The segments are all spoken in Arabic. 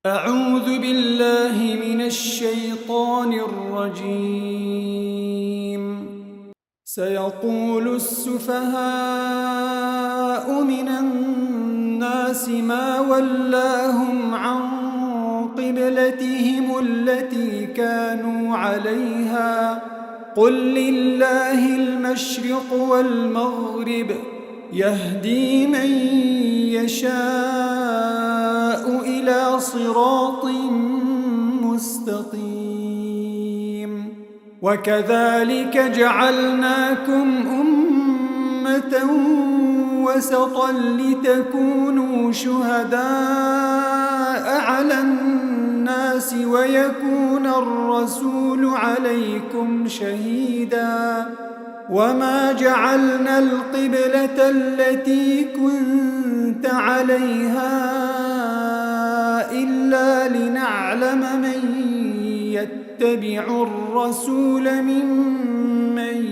أعوذ بالله من الشيطان الرجيم. سيقول السفهاء من الناس ما ولاهم عن قبلتهم التي كانوا عليها قل لله المشرق والمغرب يهدي من يشاء إلى صراط مستقيم. وكذلك جعلناكم أمة وسطا لتكونوا شهداء على الناس ويكون الرسول عليكم شهيدا. وما جعلنا القبلة التي كنت عليها إلا لنعلم من يتبع الرسول ممن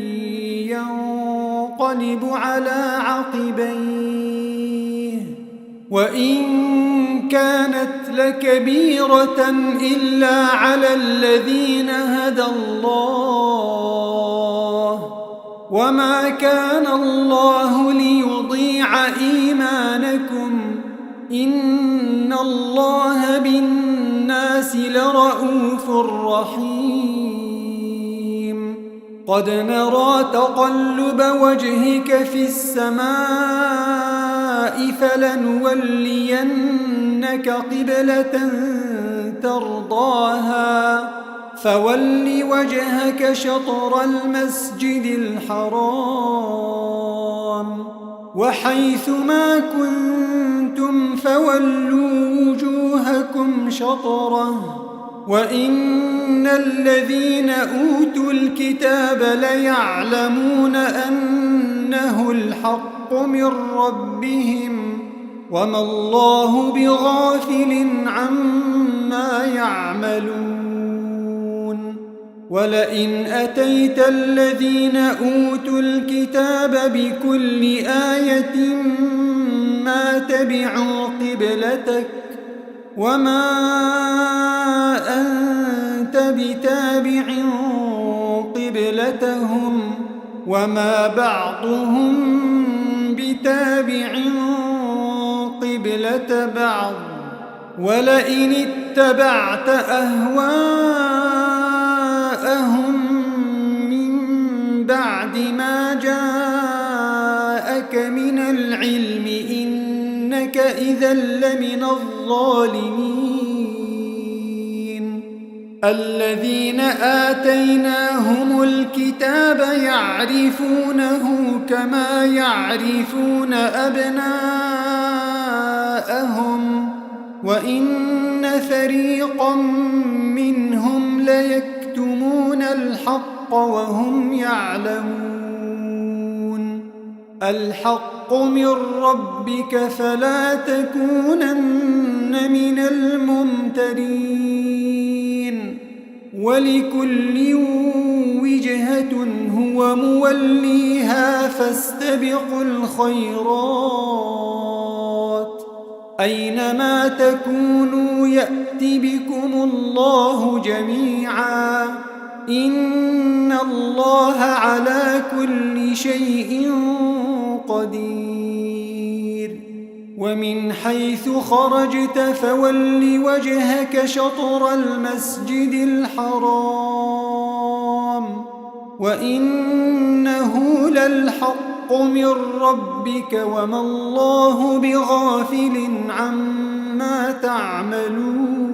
ينقلب على عقبيه وإن كانت لكبيرة إلا على الذين هدى الله وما كان الله ليضيع إيمانكم إن الله بالناس لرءوف رحيم. قد نرى تقلب وجهك في السماء فلنولينك قبلة ترضاها فول وجهك شطر المسجد الحرام وحيث ما كنتم فولوا وجوهكم شطره وإن الذين أوتوا الكتاب ليعلمون أنه الحق من ربهم وما الله بغافل عما يعملون. ولئن أتيت الذين أوتوا الكتاب بكل آية ما تبعوا قبلتك وما أنت بتابع قبلتهم وما بعضهم بتابع قبلة بعض ولئن اتبعت أهواءهم من بعد ما جاءك من العلم إنك إذا لمن الظالمين. الذين آتيناهم الكتاب يعرفونه كما يعرفون أبناءهم وإن فريقا منهم ليكتمون الحق وهم يعلمون. الحق من ربك فلا تكونن من الممترين. ولكل وجهة هو موليها فاستبقوا الخيرات أينما تكونوا يأت بكم الله جميعا إن الله على كل شيء قدير. ومن حيث خرجت فول وجهك شطر المسجد الحرام وإنه للحق من ربك وما الله بغافل عما تعملون.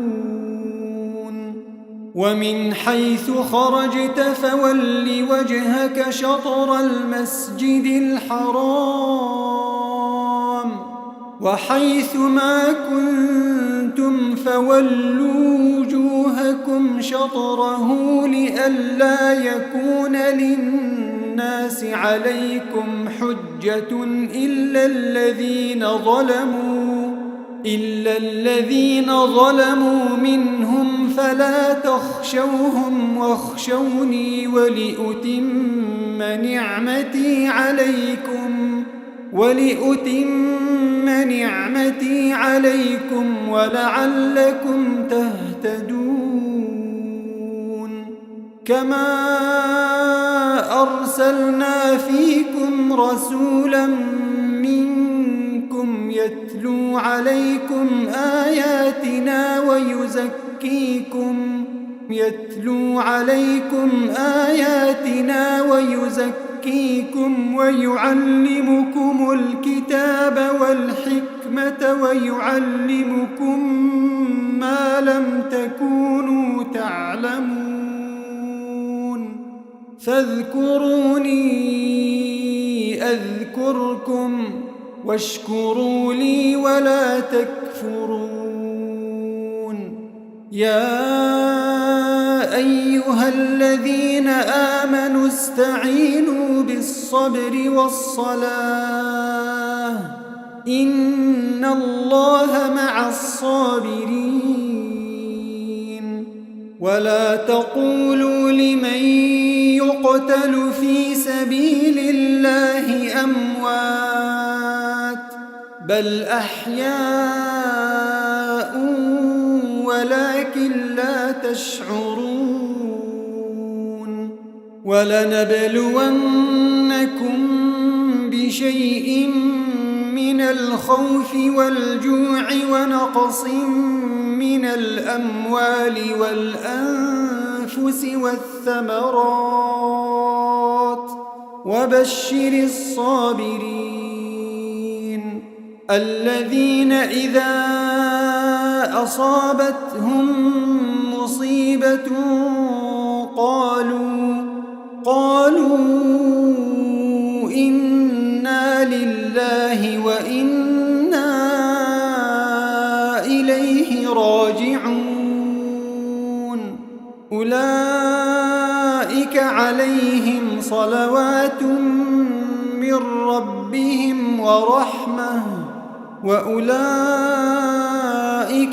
ومن حيث خرجت فول وجهك شطر المسجد الحرام وحيث ما كنتم فولوا وجوهكم شطره لئلا يكون للناس عليكم حجة إلا الذين ظلموا منهم فلا تخشوهم واخشوني ولأتم نعمتي عليكم ولأتم نعمتي عليكم ولعلكم تهتدون كما أرسلنا فيكم رسولا منكم يتلو عليكم آياتنا ويزكيكم ويعلمكم الكتاب والحكمة ويعلمكم ما لم تكونوا تعلمون فاذكروني أذكركم واشكروا لي ولا تكفرون يا أيها الذين آمنوا استعينوا بالصبر والصلاة إن الله مع الصابرين ولا تقولوا لمن يقتل في سبيل الله أموات بل أحياء ولكن لا تشعرون ولنبلونكم بشيء من الخوف والجوع ونقص من الأموال والأنفس والثمرات وبشر الصابرين الذين إذا أصابتهم مصيبة قالوا إنا لله وإنا إليه راجعون أولئك عليهم صلوات من ربهم ورحمة وأولئك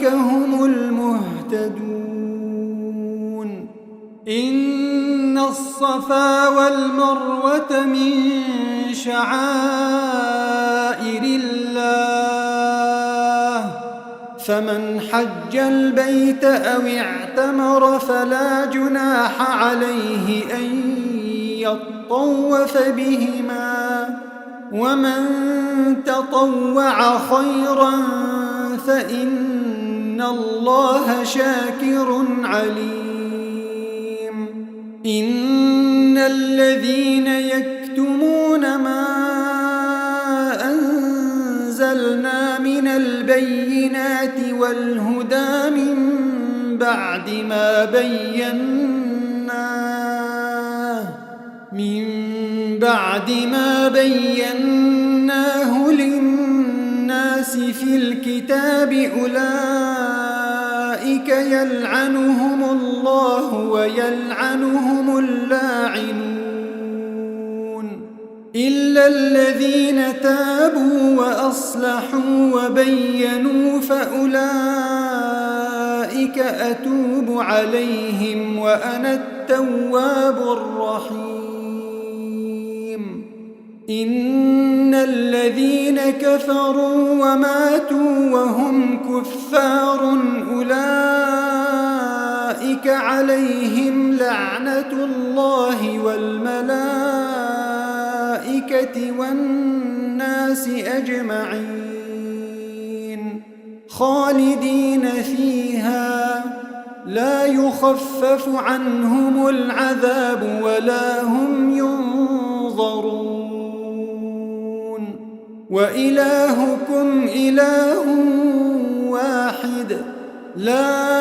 هم المهتدون إن الصفا والمروة من شعائر الله فمن حج البيت أو اعتمر فلا جناح عليه أن يطوف بهما ومن تطوع خيرا فإن الله شاكر عليم إن الذين يكتمون ما أنزلنا من البينات والهدى من بعد ما بيناه للناس في الكتاب أولئك يلعنهم الله ويلعنهم اللاعنون إلا الذين تابوا وأصلحوا وبينوا فأولئك أتوب عليهم وأنا التواب الرحيم إن الذين كفروا وماتوا وهم كفار أولئك عليهم لعنة الله والملائكة والناس أجمعين خالدين فيها لا يخفف عنهم العذاب ولا هم ينظرون وإلهكم إله واحد لا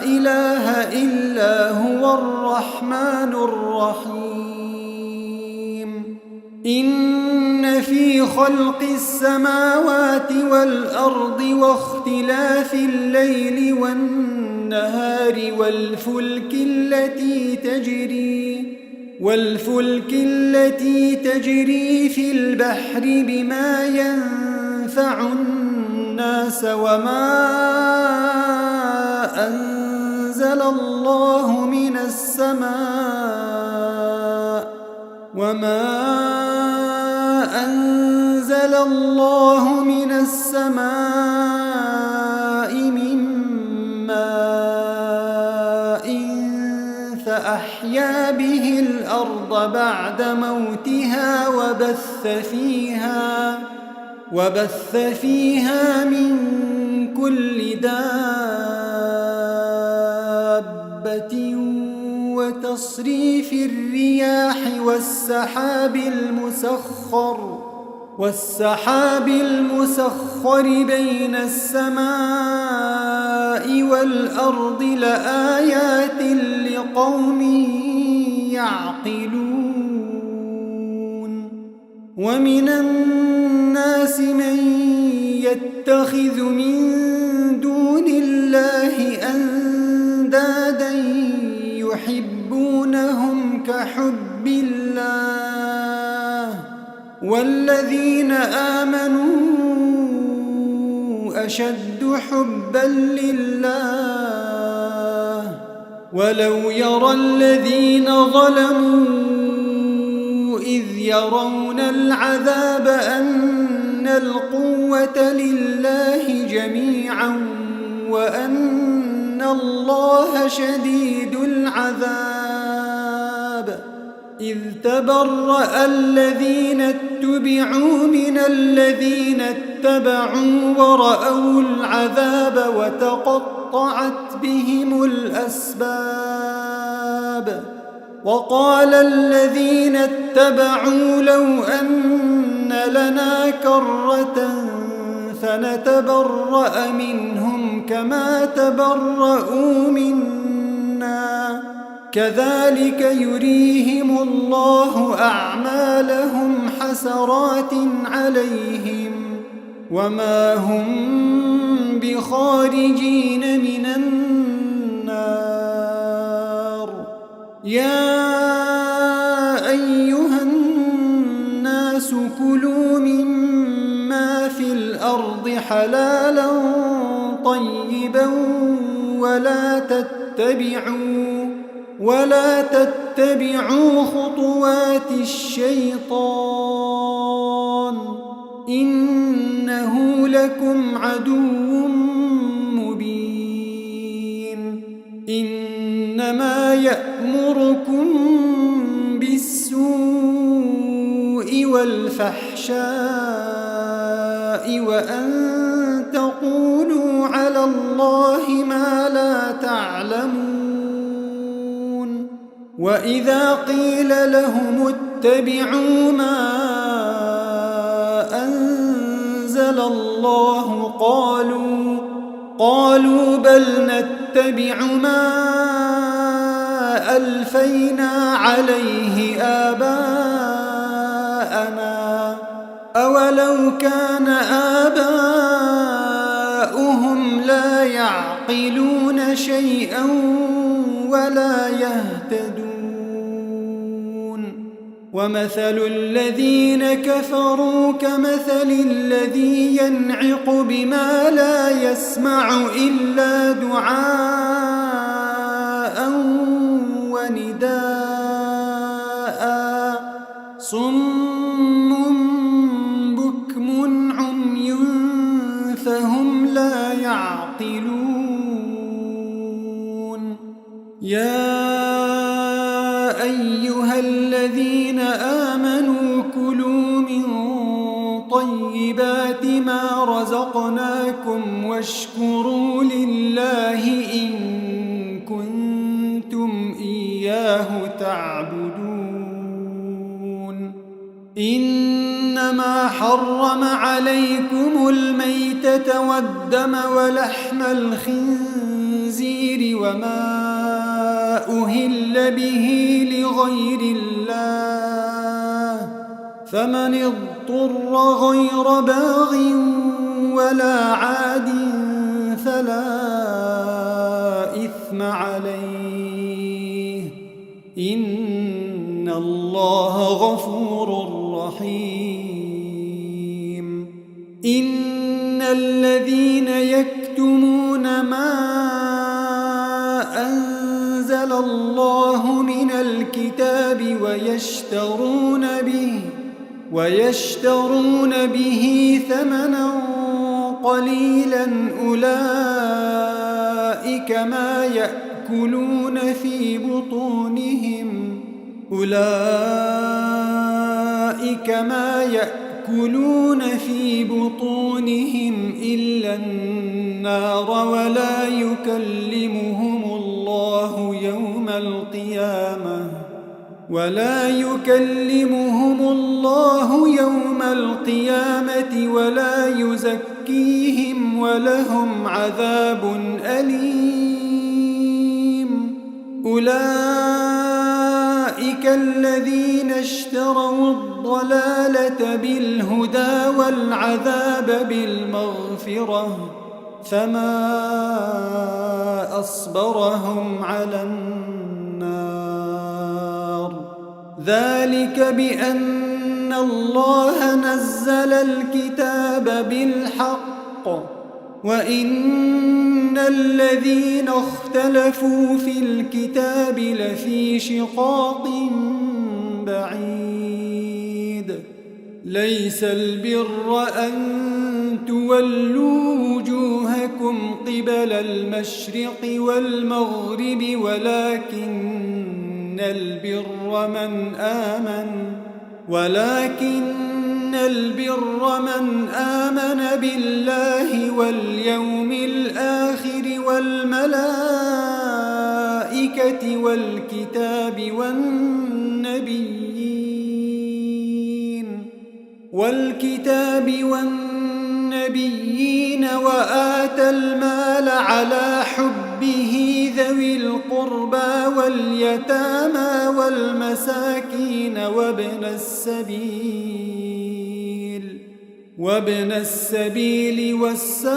إله إلا هو الرحمن الرحيم إن في خلق السماوات والأرض واختلاف الليل والنهار والفلك التي تجري في البحر بما ينفع الناس وما أنزل الله من الله من السماء من ماء فأحيا به الأرض بعد موتها وبث فيها من كل دابة وتصريف الرياح والسحاب المسخر بين السماء والأرض لآيات لقوم يعقلون ومن الناس من يتخذ من دون الله أندادا يحبونهم كحب الله والذين آمنوا أشد حبا لله ولو يرى الذين ظلموا إذ يرون العذاب أن القوة لله جميعا وأن الله شديد العذاب إذ تبرأ الذين اتبعوا من الذين اتبعوا ورأوا العذاب وتقطعت بهم الأسباب وقال الذين اتبعوا لو أن لنا كرة فنتبرأ منهم كما تبرؤوا منا كذلك يريهم الله أعمالهم حسرات عليهم وما هم بخارجين من النار يا أيها الناس كلوا مما في الأرض حلالا طيبا ولا تتبعوا خطوات الشيطان إنه لكم عدو مبين إنما يأمركم بالسوء والفحشاء وأن تقولوا على الله ما لا تعلمون وإذا قيل لهم اتبعوا ما أنزل الله قالوا بل نتبع ما ألفينا عليه آباءنا أولو كان آباؤهم لا يعقلون شيئا ولا يهتدون ومثل الذين كفروا كمثل الذي ينعق بما لا يسمع إلا دعاء ونداء صم بكم عمي فهم لا يعقلون يا أيها الذين آمنوا كلوا من طيبات ما رزقناكم واشكروا لله إن كنتم إياه تعبدون إنما حرم عليكم الميتة والدم ولحم الخنزير وما أهل به لغير الله فمن اضطر غير باغ ولا عاد فلا إثم عليه إن الله غفور رحيم إن الذين يكتمون ما أنزل الله من الكتاب ويشترون به ثمنا قليلا أولئك ما يأكلون في بطونهم إلا النار ولا يكلمهم الله يوم القيامة ولا يزكيهم ولهم عذاب أليم. أولئك الذين اشتروا الضلالة بالهدى والعذاب بالمغفرة فما أصبرهم على النار. ذلك بأن الله نزل الكتاب بالحق وإن الذين اختلفوا في الكتاب لفي شقاق بعيد. ليس البر أن تولوا وجوهكم قبل المشرق والمغرب ولكن البر من آمن بالله واليوم الآخر والملائكة والكتاب والنبيين وآتى المال على حبه ذوي القربى واليتامى والمساكين وابن السبيل والسائلين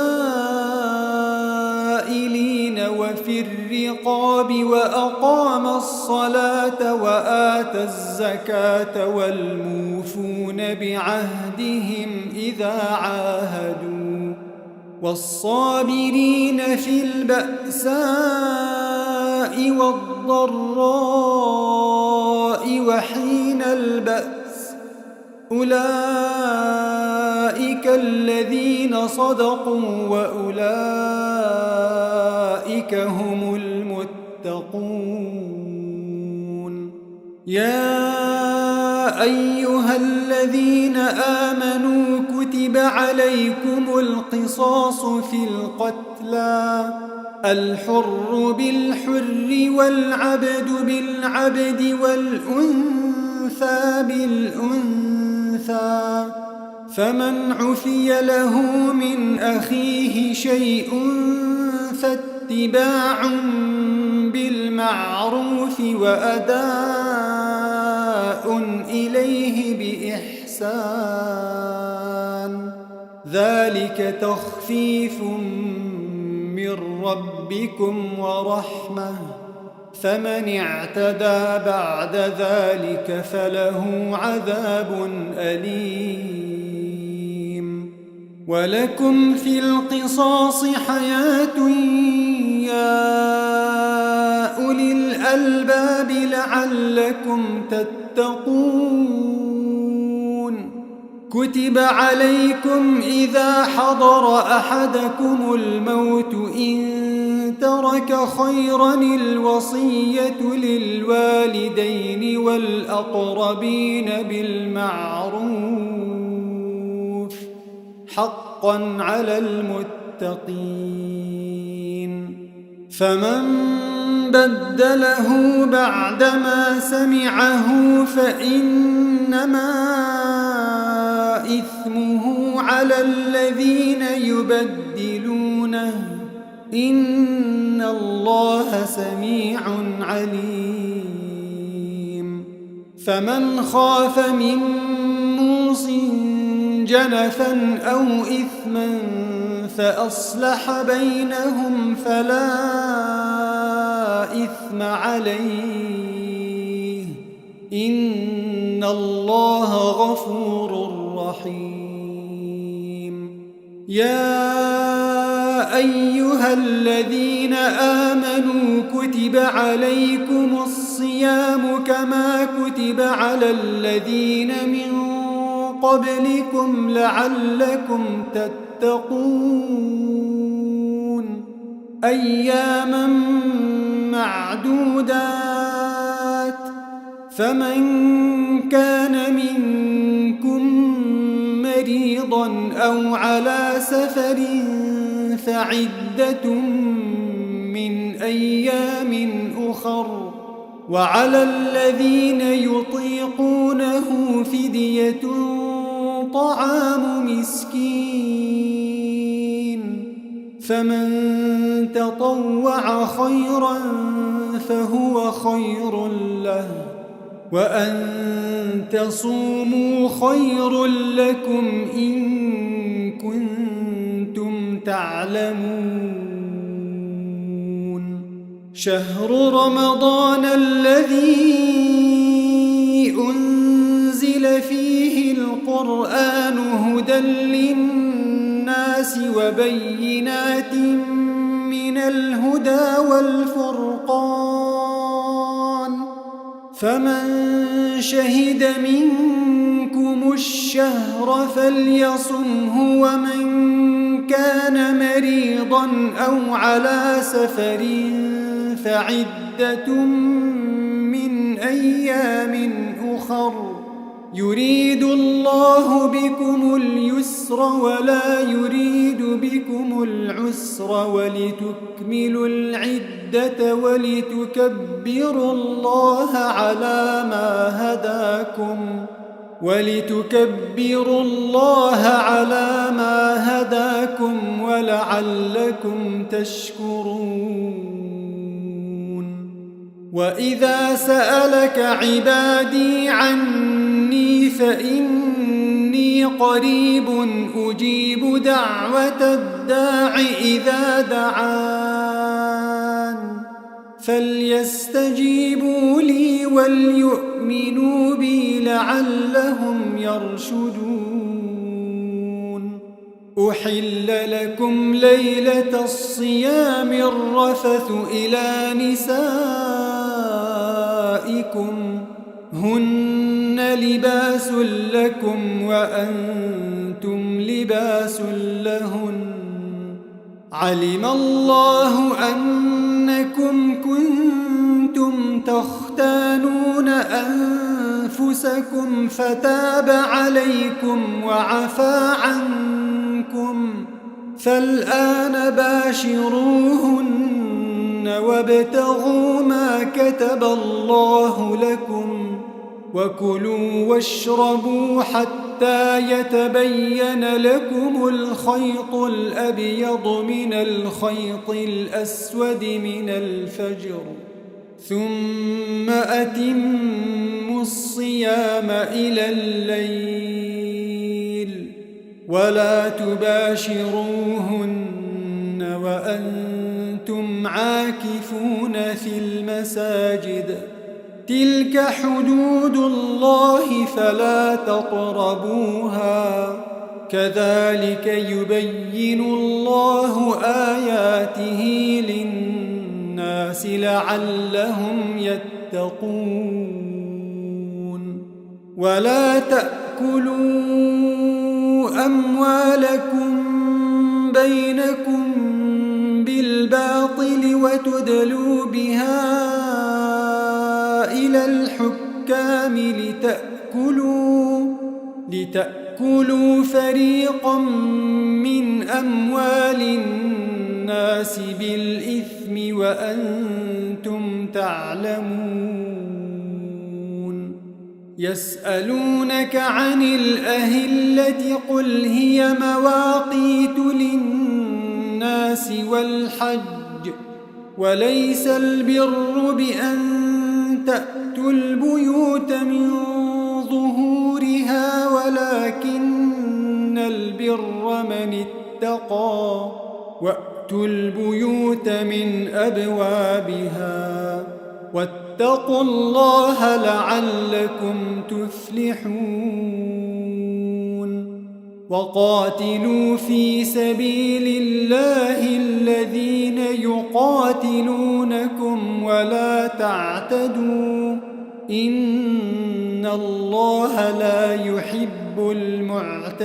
وفي الرقاب وأقام الصلاة وآتى الزكاة والموفون بعهدهم إذا عاهدوا والصابرين في البأساء والضراء وحين البأس. أولئك الذين صدقوا وأولئك هم المتقون. يا أيها الذين آمنوا كتب عليكم القصاص في القتلى الحر بالحر والعبد بالعبد والأنثى بالأنثى فمن عفي له من أخيه شيء فاتباع بالمعروف وأداء إليه بإحسان ذلك تخفيف من ربكم ورحمة فمن اعتدى بعد ذلك فله عذاب أليم. ولكم في القصاص حياة يا أولي الألباب لعلكم تتقون. كتب عليكم إذا حضر أحدكم الموت إن ترك خيرا الوصية للوالدين والأقربين بالمعروف حقا على المتقين. فمن بدله بعدما سمعه فإنما إثمه على الذين يبدلونه إن الله سميع عليم. فمن خاف من موص جنفا أو إثما فأصلح بينهم فلا إثم عليه إن الله غفور رحيم. يا أيها الذين آمنوا كتب عليكم الصيام كما كتب على الذين من قبلكم لعلكم تتقون أياما معدودات فمن كان منكم مريضا أو على سفر فعدة من أيام أخر وعلى الذين يطيقونه فدية طعام مسكين فمن تطوع خيرا فهو خير له وأن تصوموا خير لكم إن كنتم تعلمون شهر رمضان الذي أنزل فيه القرآن هدى للناس وبينات من الهدى والفرقان فمن شهد منكم الشهر فليصمه ومن كان مريضا أو على سفر فعدة من أيام أخر يريد الله بكم اليسر ولا يريد بكم العسر ولتكملوا العدة ولتكبروا الله على ما هداكم ولعلكم تشكرون وإذا سألك عبادي عني فإني قريب أجيب دعوة الداع إذا دعان فليستجيبوا لي وليؤمنوا بي لعلهم يرشدون أحل لكم ليلة الصيام الرفث إلى نسائكم هن لباس لكم وأنتم لباس لهن علم الله أنكم كنتم تختانون أنفسكم فتاب عليكم وعفى عنكم فالآن باشروهن وابتغوا ما كتب الله لكم وكلوا واشربوا حتى يتبين لكم الخيط الأبيض من الخيط الأسود من الفجر ثم أتموا الصيام إلى الليل ولا تباشروهن وأنتم عاكفون في المساجد تلك حدود الله فلا تقربوها كذلك يبين الله آياته للناس لعلهم يتقون ولا تأكلوا أموالكم بينكم بالباطل وتدلوا بها إلى الحكام لتأكلوا فريقا من أموال الناس بالإثم وأنتم تعلمون يسألونك عن الأهلة قل هي مواقيت للناس والحج وليس البر بأن تأتوا البيوت من ظهورها ولكن البر من اتقى وأتوا البيوت من أبوابها واتقوا الله لعلكم تفلحون وقاتلوا في سبيل الله الذين يقاتلونكم ولا تعتدوا إن إن الله لا يحب المعتدين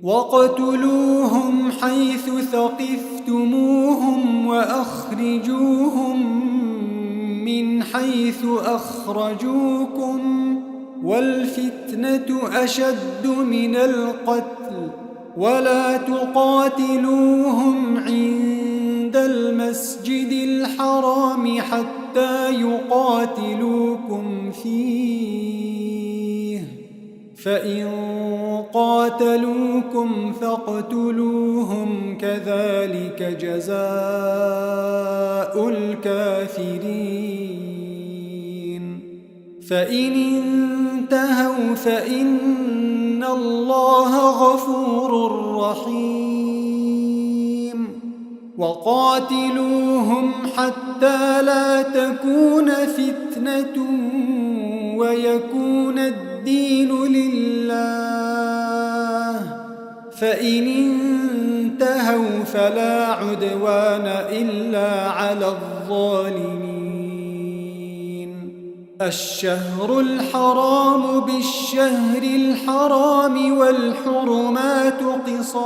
واقتلوهم حيث ثقفتموهم وأخرجوهم من حيث أخرجوكم والفتنة أشد من القتل ولا تقاتلوهم عند المسجد الحرام حتى يقاتلوكم فيه فإن قاتلوكم فاقتلوهم كذلك جزاء الكافرين فإن انتهوا فإن الله غفور رحيم وقاتلوهم حتى لا تكون فتنة ويكون الدين لله فإن انتهوا فلا عدوان إلا على الظالمين الشهر الحرام بالشهر الحرام والحرمات قصاص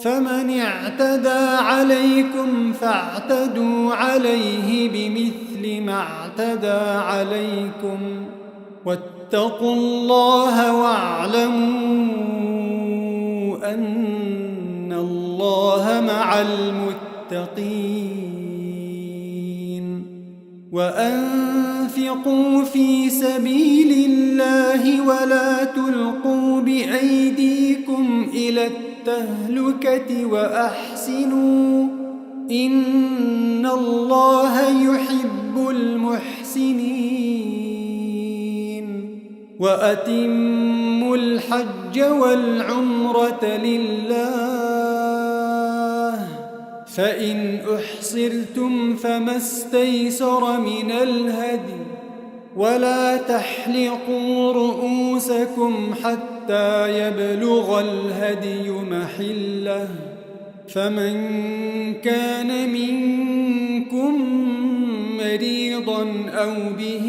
فمن اعتدى عليكم فاعتدوا عليه بمثل ما اعتدى عليكم واتقوا الله واعلموا أن الله مع المتقين وأنفقوا في سبيل الله ولا تلقوا بأيديكم إلى التهلكة وأحسنوا إن الله يحب المحسنين وأتموا الحج والعمرة لله فإن أحصرتم فما استيسر من الهدي ولا تحلقوا رؤوسكم حتى يبلغ الهدي محله فمن كان منكم مريضا أو به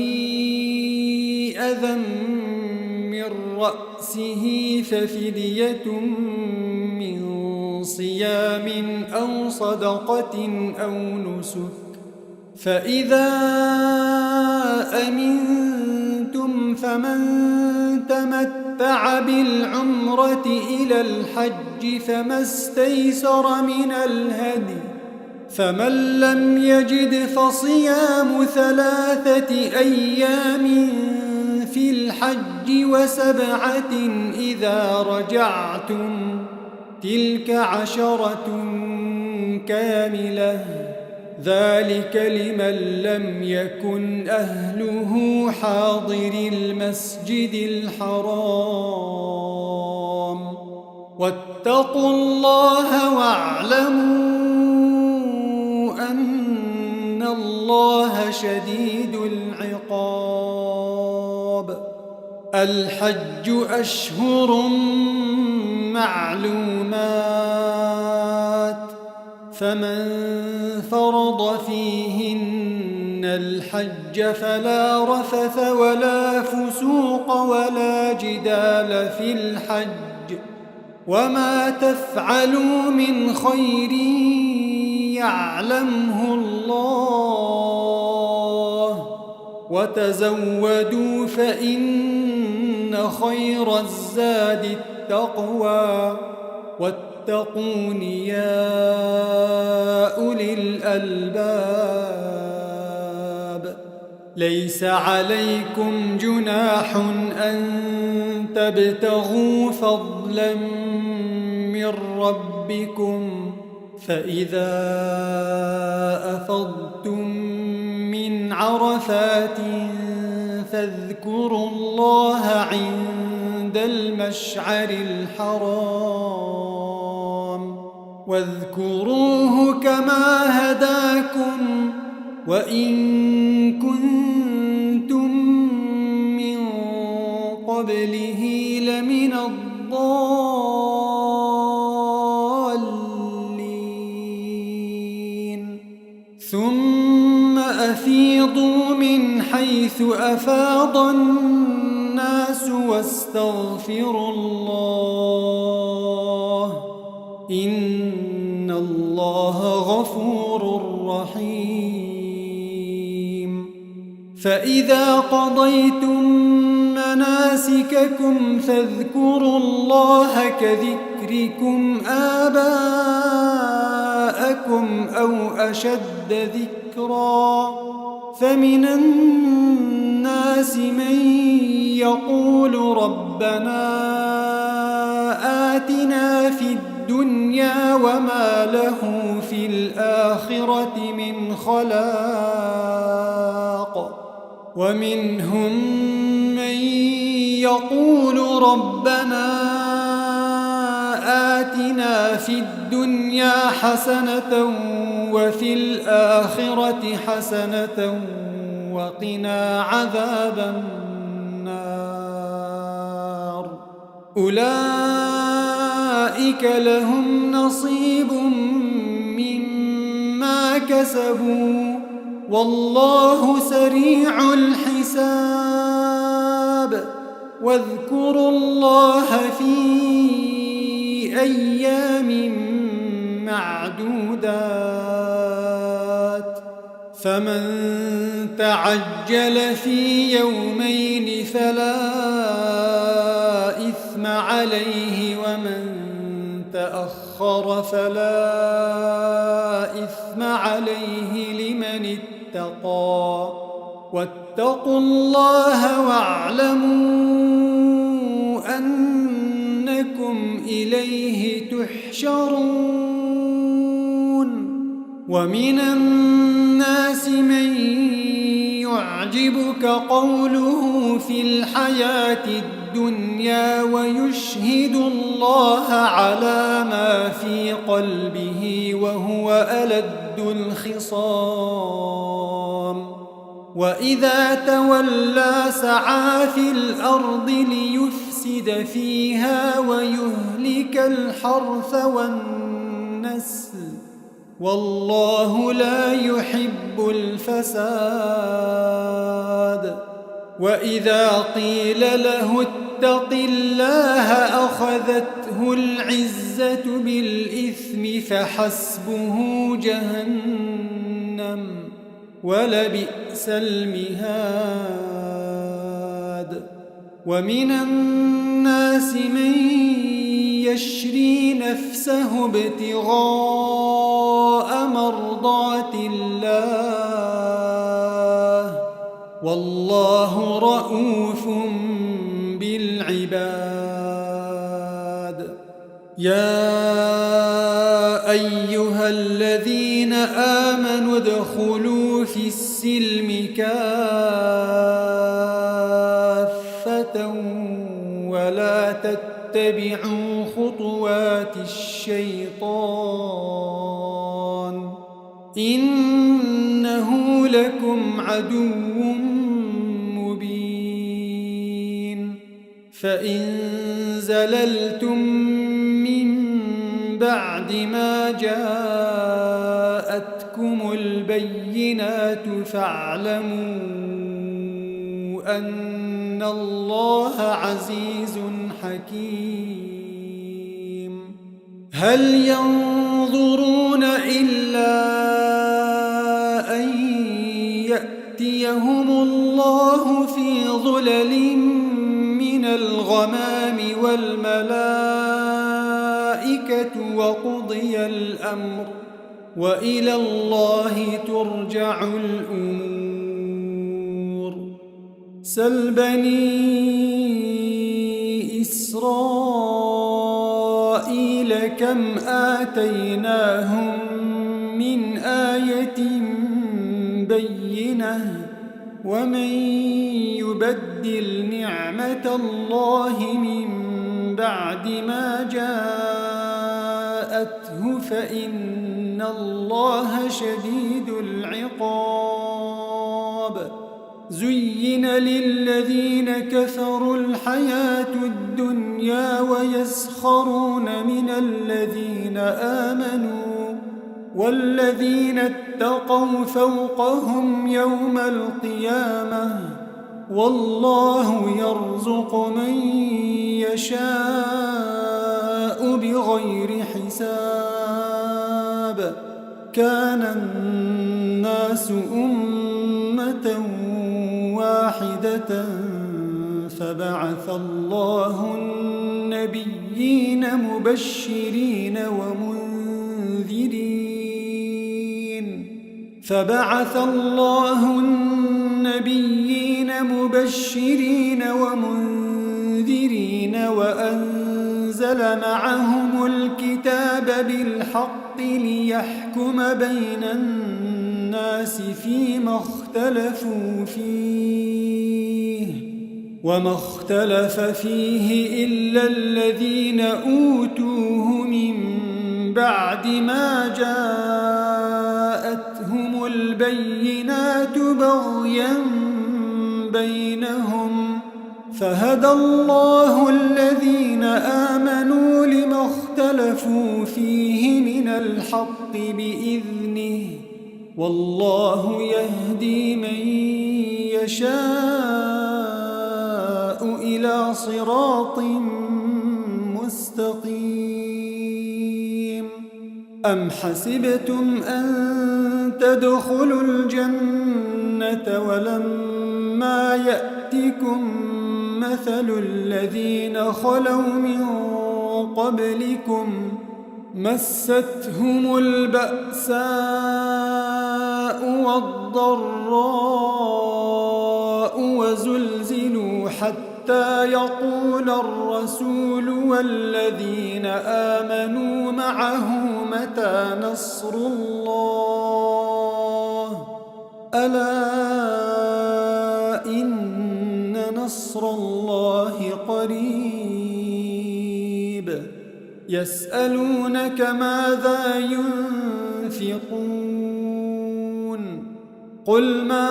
أذى من رأسه ففدية من صيام أو صدقة أو نسك فإذا أمنتم فمن تمتع بالعمرة إلى الحج فما استيسر من الهدي فمن لم يجد فصيام 3 أيام في الحج و7 إذا رجعتم تلك 10 كاملة ذلك لمن لم يكن أهله حاضر المسجد الحرام واتقوا الله واعلموا أن الله شديد العقاب الحج أشهر معلومات فمن فرض فيهن الحج فلا رفث ولا فسوق ولا جدال في الحج وما تفعلوا من خير يعلمه الله وتزودوا فإن خير الزاد التقوى واتقون يا أولي الألباب ليس عليكم جناح أن تبتغوا فضلا من ربكم فإذا أفضتم من عرفات فاذكروا الله عند المشعر الحرام واذكروه كما هداكم وإن كنتم من قبله لمن الضالين ثم أفيدوا أفيضوا من حيث أفاض الناس واستغفروا الله إن الله غفور رحيم فإذا قضيتم مناسككم فاذكروا الله كذكركم آباءكم أو أشد ذكرا فمن الناس من يقول ربنا آتنا في الدنيا وما له في الآخرة من خلاق ومنهم من يقول ربنا آتنا في الدنيا حسنة وفي الآخرة حسنة وقنا عذاب النار أولئك لهم نصيب مما كسبوا والله سريع الحساب واذكروا الله في أيام معدودات فمن تعجل في يومين فلا إثم عليه ومن تأخر فلا إثم عليه لمن اتقى واتقوا الله واعلموا أنكم إليه تحشرون ومن الناس من يعجبك قوله في الحياة الدنيا ويشهد الله على ما في قلبه وهو ألد الخصام وإذا تولى سعى في الأرض ليفسد فيها ويهلك الحرث والنسل والله لا يحب الفساد وإذا قيل له اتق الله أخذته العزة بالإثم فحسبه جهنم ولبئس المهاد ومن الناس من يشري نفسه ابتغاء مرضات الله والله رؤوف بالعباد يا أيها الذين آمنوا ادخلوا في السلم كافة ولا تتبعوا خطوات الشيطان إنه لكم عدو مبين فإن زللتم من بعد ما جاءتكم البينات فاعلموا أن الله عزيز حكيم هل ينظرون إلا أن يأتيهم الله في ظلل من الغمام والملائكة وقضي الأمر وإلى الله ترجع الأمور سل بني إسرائيل كم آتيناهم من آية بينة ومن يبدل نعمة الله من بعد ما جاءته فإن الله شديد العقاب زين للذين كفروا الحياة الدنيا ويسخرون من الذين آمنوا والذين اتقوا فوقهم يوم القيامة والله يرزق من يشاء بغير حساب كان الناس أمة واحدة فبعث الله النبيين مبشرين ومنذرين وأنزل معهم الكتاب بالحق ليحكم بين الناس فيما اختلفوا فيه وما اختلف فيه إلا الذين أوتوه من بعد ما جاءتهم البينات بغيا بينهم فهدى الله الذين آمنوا لما اختلفوا فيه من الحق بإذنه والله يهدي من يشاء إلى صراط مستقيم أم حسبتم أن تدخلوا الجنة ولما يأتكم مثل الذين خلوا من قبلكم مستهم البأساء والضراء وزلزلوا حتى يقول الرسول والذين آمنوا معه متى نصر الله ألا إن نصر الله قريب يسألونك ماذا ينفقون قل ما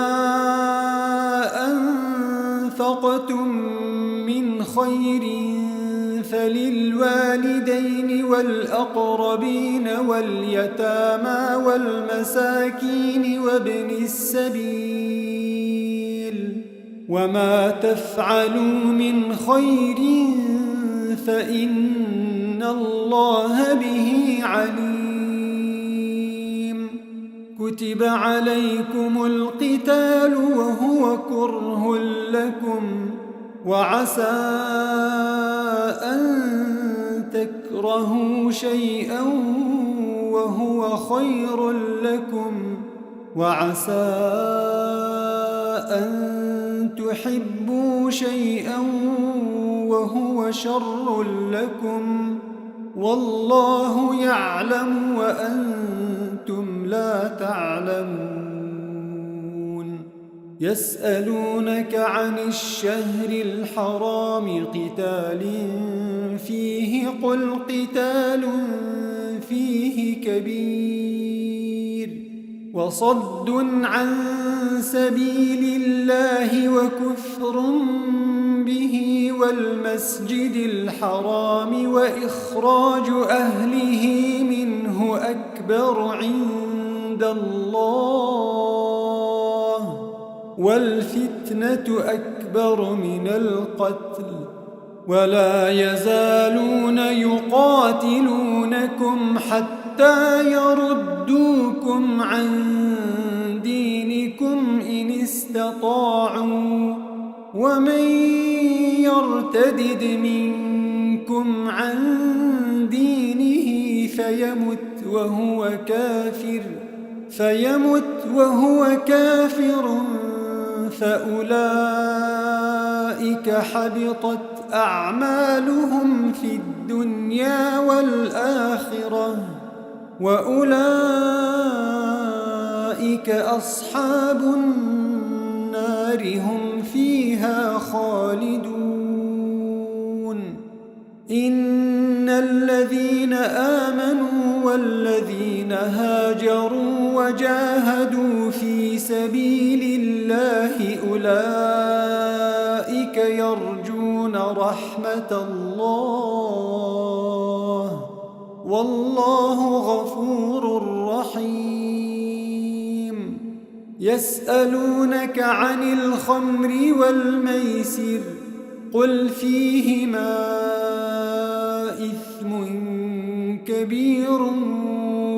أنفقتم من خير فللوالدين والأقربين واليتامى والمساكين وابن السبيل وما تفعلوا من خير فإن الله به عليم كتب عليكم القتال وهو كره لكم وعسى أن تكرهوا شيئا وهو خير لكم وعسى أن تحبوا شيئا وهو شر لكم والله يعلم وأنتم لا تعلمون يسألونك عن الشهر الحرام قتال فيه قل قتال فيه كبير وصد عن سبيل الله وكفر به والمسجد الحرام وإخراج أهله منه أكبر عند الله والفتنة أكبر من القتل ولا يزالون يقاتلونكم حتى يردوكم عن دينكم إن استطاعوا ومن يرتدد منكم عن دينه فيمت وهو كافر فأولئك حبطت أعمالهم في الدنيا والآخرة وأولئك أصحاب النار هم فيها خالدون إن الذين آمنوا والذين هاجروا وجاهدوا في سبيل الله أولئك يرجون رحمة الله والله غفور رحيم. يسألونك عن الخمر والميسر قل فيهما إثم كبير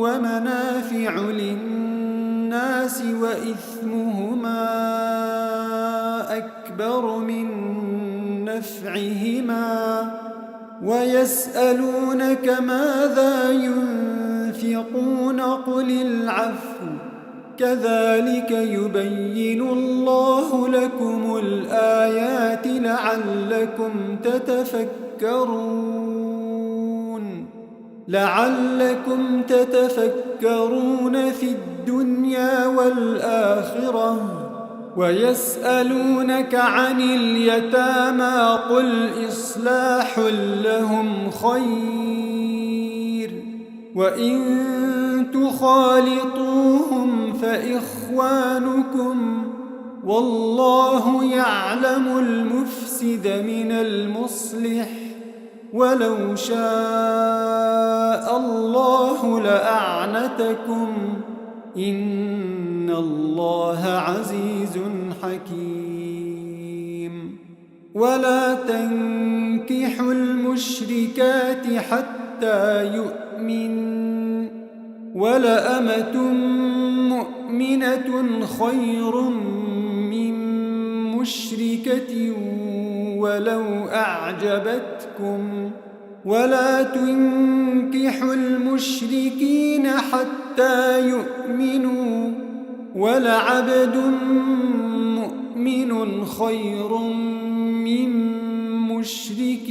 ومنافع للناس وإثمهما أكبر من نفعهما ويسألونك ماذا ينفقون قل العفو كذلك يبين الله لكم الآيات لعلكم تتفكرون في الدنيا والآخرة. ويسألونك عن اليتامى قل إصلاح لهم خير وإن تخالطوهم فإخوانكم والله يعلم المفسد من المصلح ولو شاء الله لأعنتكم إن الله عزيز حكيم. ولا تنكحوا المشركات حتى يؤمنوا ولأمة مؤمنة خير من مشركة ولو أعجبتكم ولا تنكحوا المشركين حتى يؤمنوا ولعبد مؤمن خير من مشرك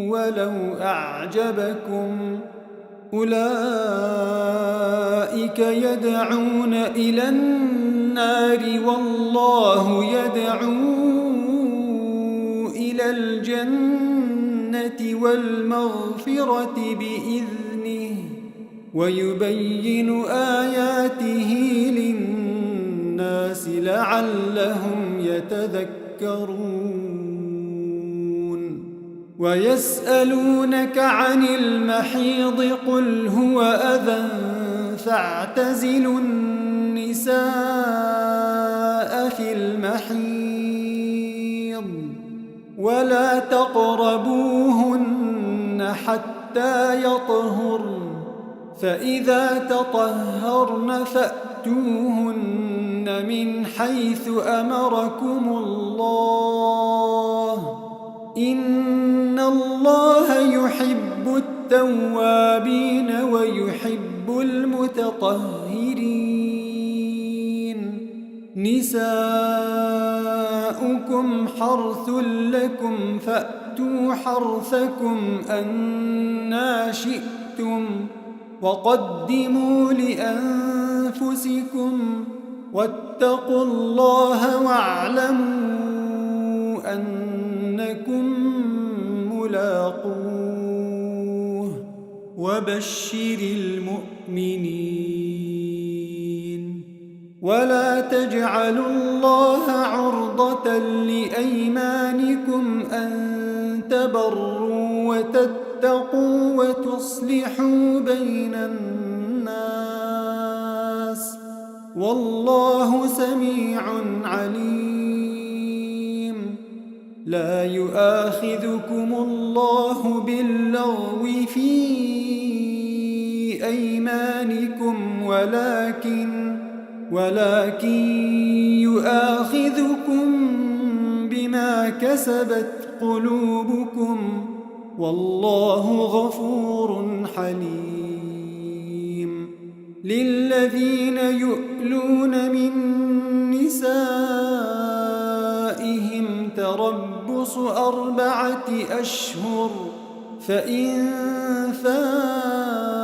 ولو أعجبكم أولئك يدعون إلى النار والله يدعو إلى الجنة والمغفرة بإذنه ويبين آياته للناس لعلهم يتذكرون. ويسألونك عن المحيض قل هو أذى فاعتزلوا النساء في المحيض ولا تقربوهن حتى يطهرن فإذا تطهرن فأتوهن من حيث أمركم الله إن الله يحب التوابين ويحب المتطهرين. نساؤكم حرث لكم فأتوا حرثكم أنى شئتم وقدموا لأنفسكم واتقوا الله واعلموا أنكم ملاقوه وبشر المؤمنين. ولا تجعلوا الله عرضة لأيمانكم أن تبروا وتتقوا وتصلحوا بين الناس والله سميع عليم. لا يؤاخذكم الله باللغو في أيمانكم ولكن يؤاخذكم بما كسبت قلوبكم والله غفور حليم. للذين يؤلون من نسائهم تربص 4 أشهر فإن فاءوا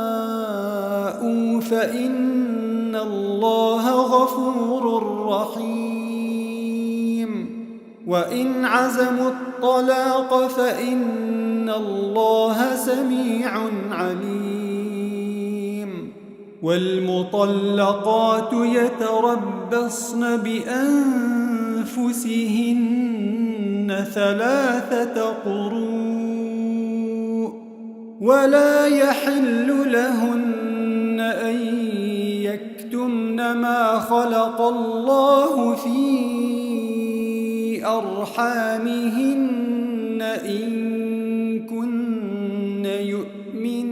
فإن الله غفور رحيم. وإن عزموا الطلاق فإن الله سميع عليم. والمطلقات يتربصن بأنفسهن 3 قروء ولا يحل لهن أن يكتمن ما خلق الله في أرحامهن إن كن يؤمن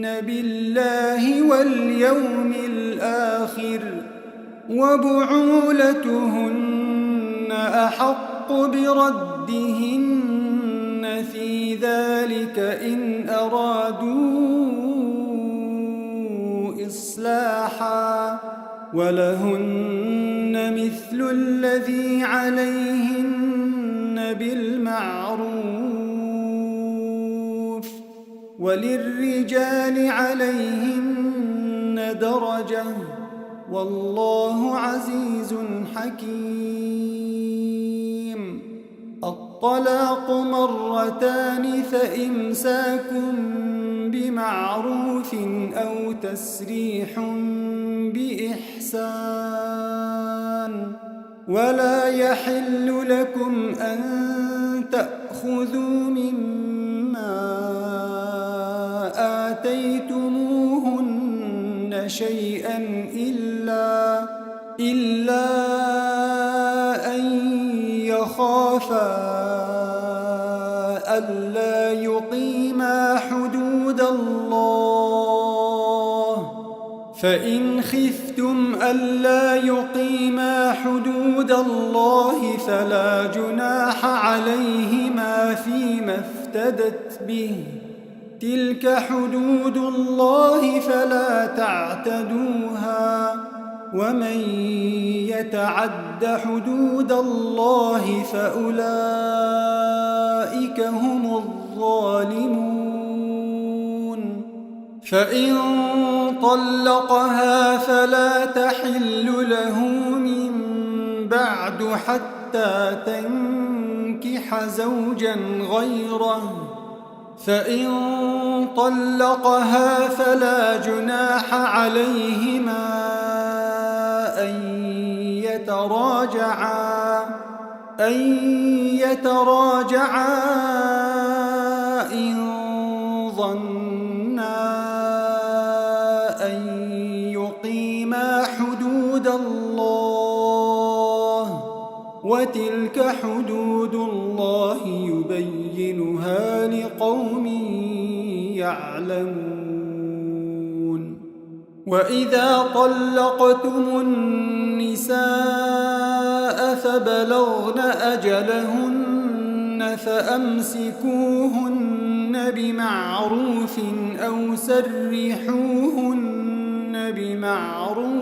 بالله واليوم الآخر وبعولتهن أحق بردهن في ذلك إن أرادوا إصلاحا ولهن مثل الذي عليهن بالمعروف وللرجال عليهن درجة والله عزيز حكيم. الطلاق مرتان فإمساك بمعروف أو تسريح بإحسان ولا يحل لكم أن تأخذوا مما آتيتموهن شيئا إلا أن يخافا ألا يقيما حدود الله فإن خفتم ألا يقيما حدود الله فلا جناح عليهما فيما افتدت به تلك حدود الله فلا تعتدوها ومن يتعد حدود الله فأولئك هم الظالمون. فإن طلقها فلا تحل له من بعد حتى تنكح زوجا غيره فإن طلقها فلا جناح عليهما أن يتراجعا إن ظنا أن يقيما حدود الله وتلك حدود الله يبينها لقوم يعلمون. وإذا طلقتم النساء فبلغن أجلهن فأمسكوهن بمعروف أو سرحوهن بمعروف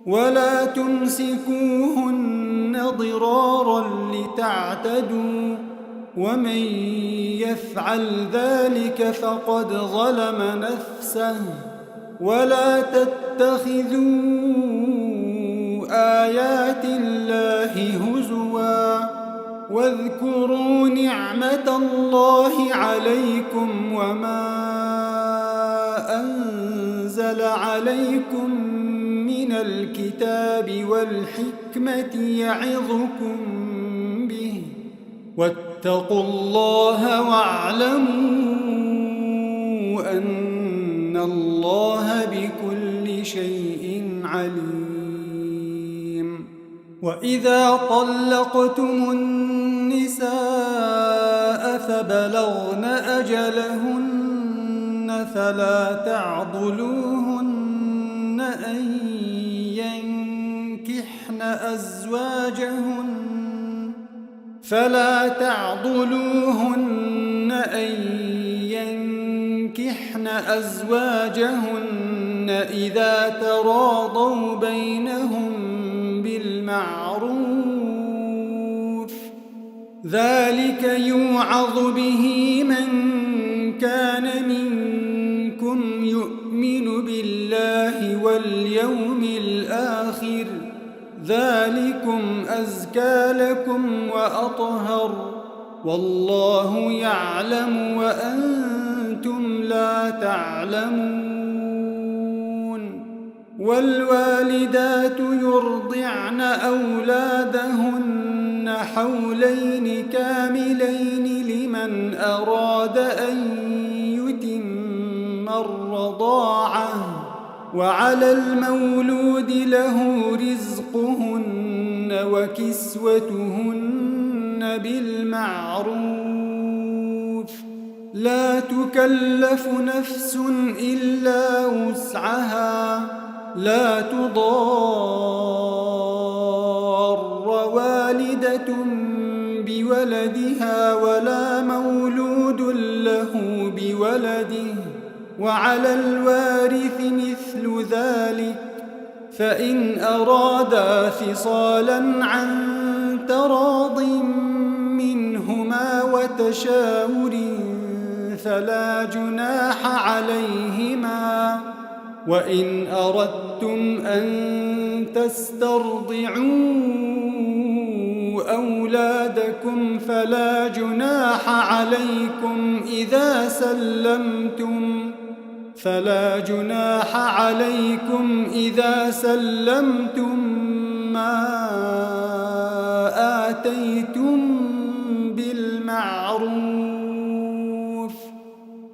ولا تمسكوهن ضرارا لتعتدوا ومن يفعل ذلك فقد ظلم نفسه ولا تتخذوا آيات الله هزوا واذكروا نعمة الله عليكم وما أنزل عليكم من الكتاب والحكمة يعظكم به واتقوا الله واعلموا أن الله بكل شيء عليم. وإذا طلقتم النساء فبلغن أجلهن فلا تعضلوهن أن ينكحن أزواجهن إذا تراضوا بينهم بالمعروف ذلك يوعظ به من كان منكم يؤمن بالله واليوم الآخر ذلكم أزكى لكم وأطهر والله يعلم وأنتم لا تعلمون. والوالدات يرضعن أولادهن حولين كاملين لمن لمن أراد أن يتم الرضاعة وعلى المولود له رزقهن وكسوتهن بالمعروف لا تكلف نفس إلا وسعها لا تضار والدة بولدها ولا مولود له بولده وعلى الوارث مثل ذلك فإن أرادا فصالا عن تراض منهما وتشاور فلا جناح عليهما وإن أردتم أن تسترضعوا أولادكم فلا جناح عليكم إذا سلمتم ما آتيتم بالمعروف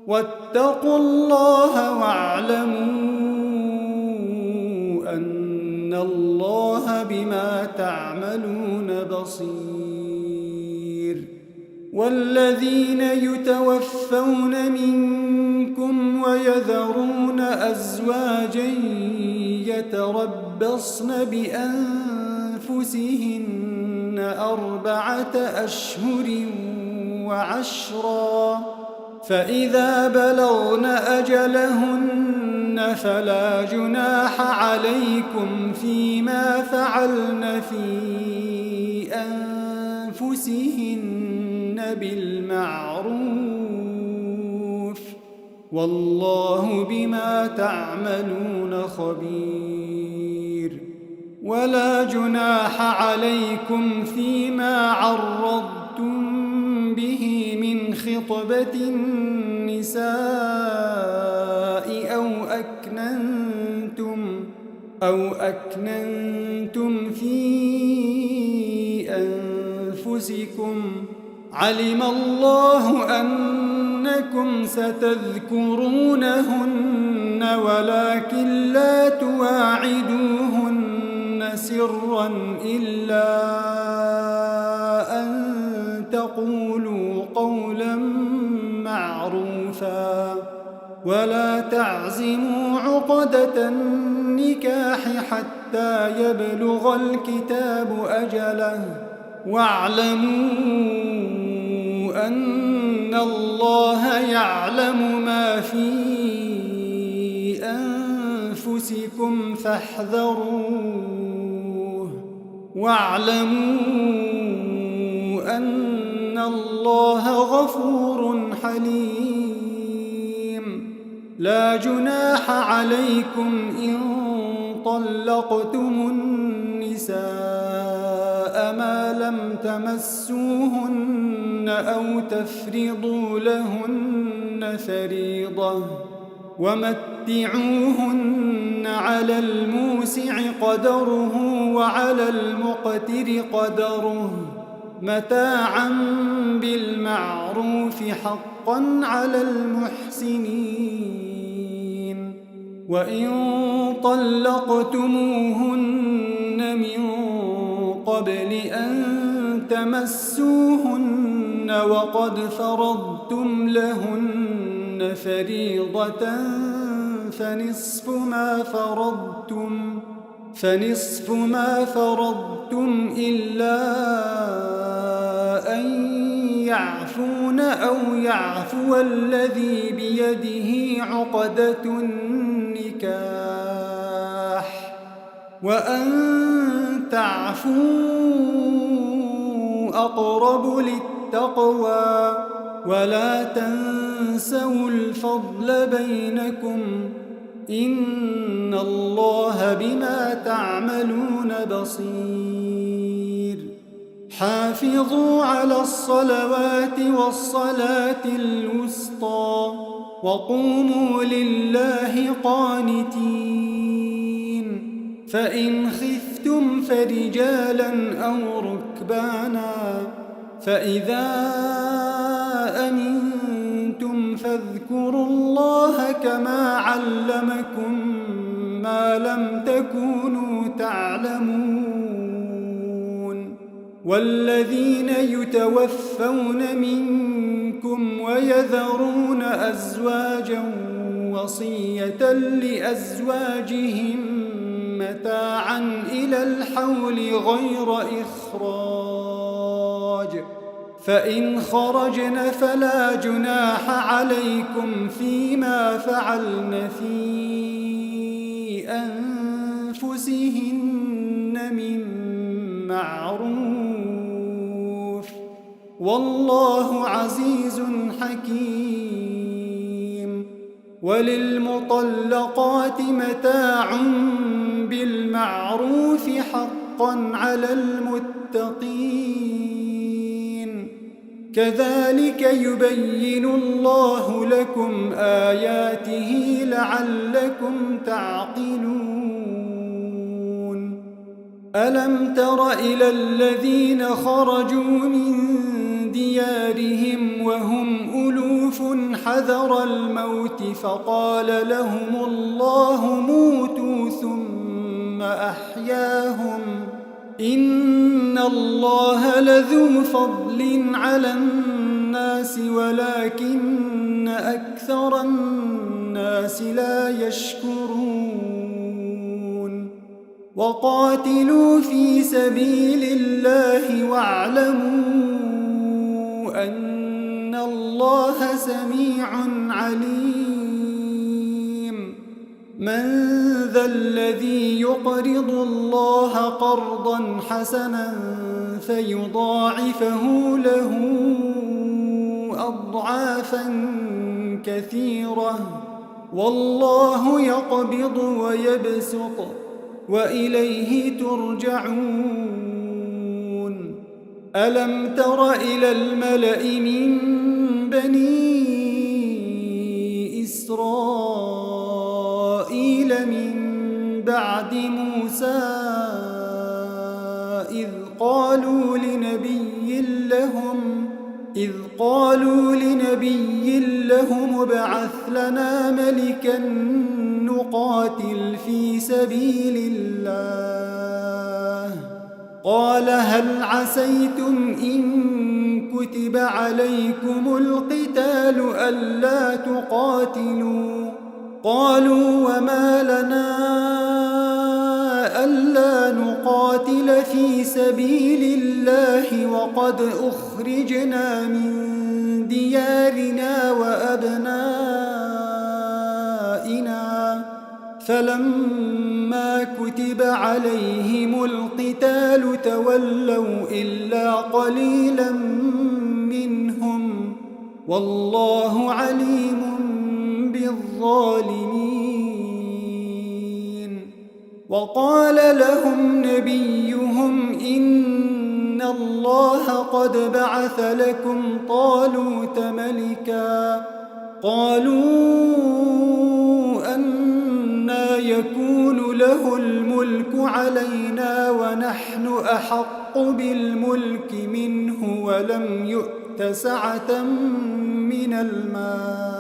واتقوا الله واعلموا أن الله بما تعملون بصير والذين يتوفون منكم ويذرون أزواجا يتربصن بأنفسهن 4 أشهر و10 فإذا بلغن أجلهن فلا جناح عليكم فيما فعلن في أنفسهن بالمعروف والله بما تعملون خبير ولا جناح عليكم فيما عرضتم به من خطبة النساء أو أكننتم في أنفسكم علم الله أنكم ستذكرونهن ولكن لا تواعدوهن سرا إلا أن تقولوا قولا معروفا ولا تعزموا عقدة النكاح حتى يبلغ الكتاب أجله واعلموا أن الله يعلم ما في أنفسكم فاحذروه واعلموا أن الله غفور حليم لا جناح عليكم إن طلقتم النساء ما لم تمسوهن أو تفرضوا لهن فريضة ومتعوهن على الموسع قدره وعلى المقتر قدره متاعا بالمعروف حقا على المحسنين وإن طلقتموهن من قبل أن تمسوهن وقد فرضتم لهن فريضة فنصف ما فرضتم إلا أن يعفون أو يعفو الذي بيده عقدة النكاح وأن تعفوا أقرب للتقوى ولا تنسوا الفضل بينكم إن الله بما تعملون بصير حافظوا على الصلوات والصلاة الوسطى وقوموا لله قانتين فإن خفتم فرجالا أو ركبانا فإذا أمنتم فاذكروا الله كما علمكم ما لم تكونوا تعلمون والذين يتوفون منكم ويذرون أزواجا وصية لأزواجهم متاعا إلى الحول غير إخراج فإن خرجن فلا جناح عليكم فيما فعلن في أنفسهن من معروف والله عزيز حكيم وللمطلقات متاع بالمعروف حقا على المتقين كذلك يبين الله لكم آياته لعلكم تعقلون ألم تر إلى الذين خرجوا من ديارهم وهم ألوف حذر الموت فقال لهم الله موتوا ثم أحياهم إن الله لذو فضل على الناس ولكن أكثر الناس لا يشكرون وقاتلوا في سبيل الله واعلموا أن الله سميع عليم من ذا الذي يقرض الله قرضا حسنا فيضاعفه له أضعافا كثيرة والله يقبض ويبسط وإليه ترجعون ألم تر إلى الملأ من بني إسرائيل من بعد موسى إذ قالوا لنبي لهم ابعث لنا ملكا نقاتل في سبيل الله قال هل عسيتم إن كتب عليكم القتال ألا تقاتلوا قالوا وما لنا ألا نقاتل في سبيل الله وقد أخرجنا من ديارنا وأبنائنا فلما كتب عليهم القتال تولوا إلا قليلا منهم والله عليم بالظالمين وقال لهم نبيهم إن الله قد بعث لكم طالوت ملكا قالوا أنى يكون له الملك علينا ونحن أحق بالملك منه ولم يؤت سعة من المال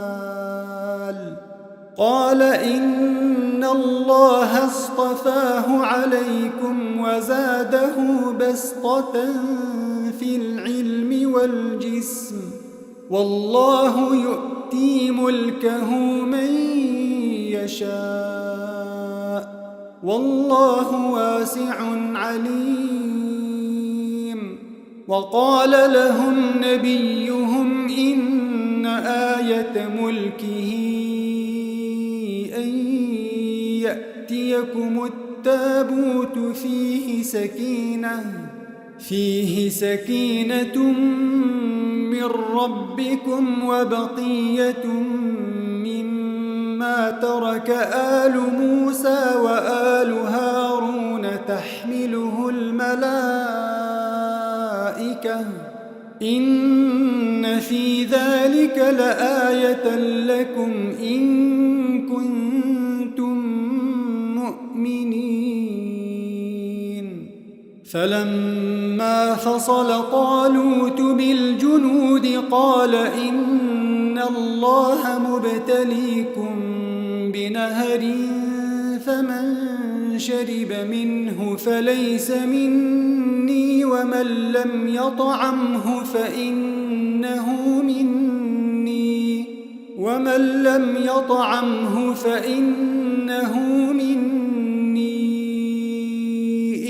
قال إن الله اصطفاه عليكم وزاده بسطة في العلم والجسم والله يؤتي ملكه من يشاء والله واسع عليم وقال لهم نبيهم إن آية ملكه أن يأتيكم التابوت فيه سكينة من ربكم وبقية مما ترك آل موسى وآل هارون تحمله الملائكة إن في ذلك لآية لكم إن كنتم مؤمنين فلما ولما فصل طالوت بالجنود قال إن الله مبتليكم بنهر فمن شرب منه فليس مني ومن لم يطعمه فإنه مني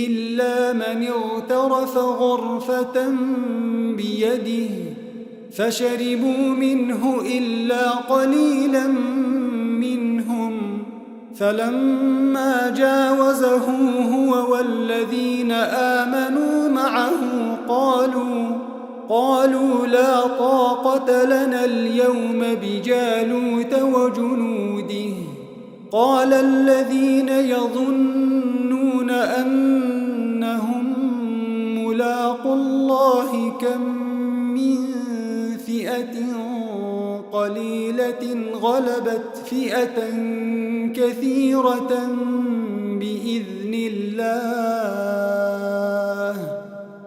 إلا من اغترف غرفة بيده فشربوا منه إلا قليلا منهم فلما جاوزه هو والذين آمنوا معه قالوا لا طاقة لنا اليوم بجالوت وجنوده قال الذين يظنون أنهم ملاقو الله كم من فئة قليلة غلبت فئة كثيرة بإذن الله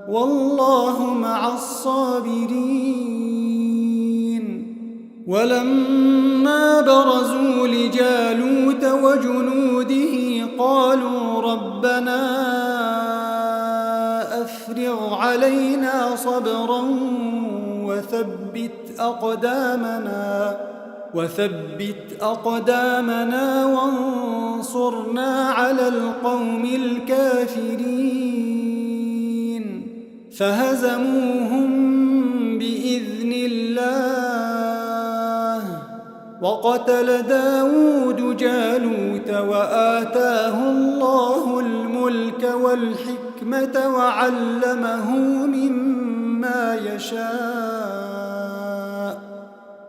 والله مع الصابرين. ولما برزوا لجالوت وجنوده قالوا ربنا أفرغ علينا صبرا وثبت أقدامنا وانصرنا على القوم الكافرين فهزموهم بإذن الله وقتل داود جالوت وآتاه الله الملك والحكمة وعلمه مما يشاء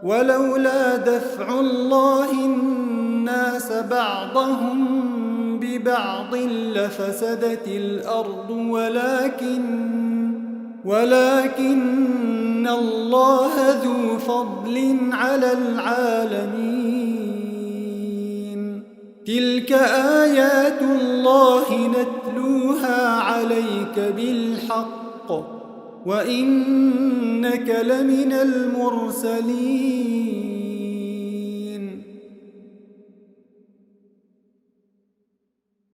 ولولا دفع الله الناس بعضهم ببعض لفسدت الأرض ولكن الله ذو فضل على العالمين. تلك آيات الله نتلوها عليك بالحق وإنك لمن المرسلين.